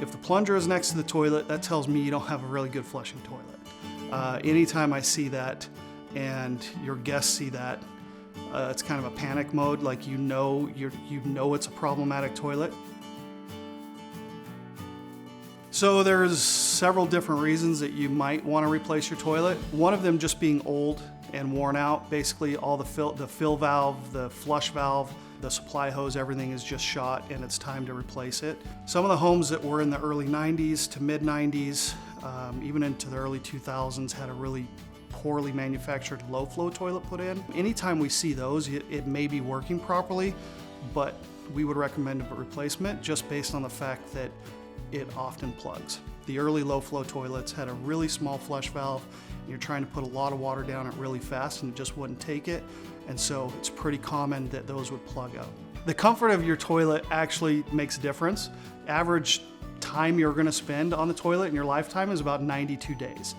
If the plunger is next to the toilet, that tells me you don't have a really good flushing toilet. Anytime I see that and your guests see that, it's kind of a panic mode, like you know it's a problematic toilet. So there's several different reasons that you might want to replace your toilet. One of them just being old and worn out. Basically all the fill valve, the flush valve, the supply hose, everything is just shot and it's time to replace it. Some of the homes that were in the early 90s to mid 90s, even into the early 2000s, had a really poorly manufactured low flow toilet put in. Anytime we see those, it may be working properly, but we would recommend a replacement just based on the fact that it often plugs. The early low flow toilets had a really small flush valve, and you're trying to put a lot of water down it really fast and it just wouldn't take it. And so it's pretty common that those would plug up. The comfort of your toilet actually makes a difference. Average time you're gonna spend on the toilet in your lifetime is about 92 days.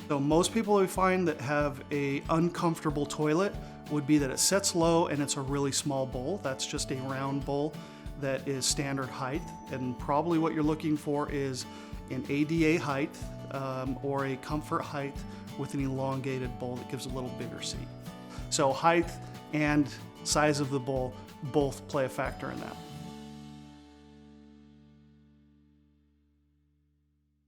So most people we find that have a uncomfortable toilet would be that it sets low and it's a really small bowl. That's just a round bowl that is standard height, and probably what you're looking for is an ADA height or a comfort height with an elongated bowl that gives a little bigger seat. So height and size of the bowl both play a factor in that.